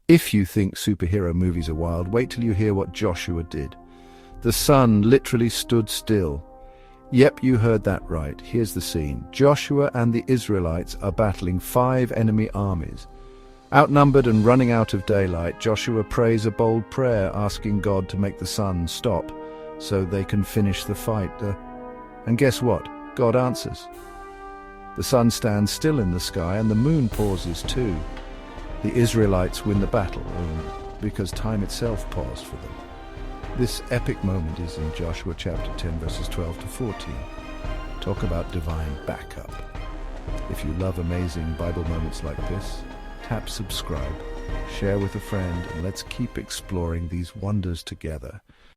If you think superhero movies are wild, wait till you hear what Joshua did. The sun literally stood still. Yep, you heard that right. Here's the scene. Joshua and the Israelites are battling 5 enemy armies. Outnumbered and running out of daylight, Joshua prays a bold prayer asking God to make the sun stop so they can finish the fight. And guess what? God answers. The sun stands still in the sky and the moon pauses too. The Israelites win the battle, because time itself paused for them. This epic moment is in Joshua chapter 10, verses 12 to 14. Talk about divine backup. If you love amazing Bible moments like this, tap subscribe, share with a friend, and let's keep exploring these wonders together.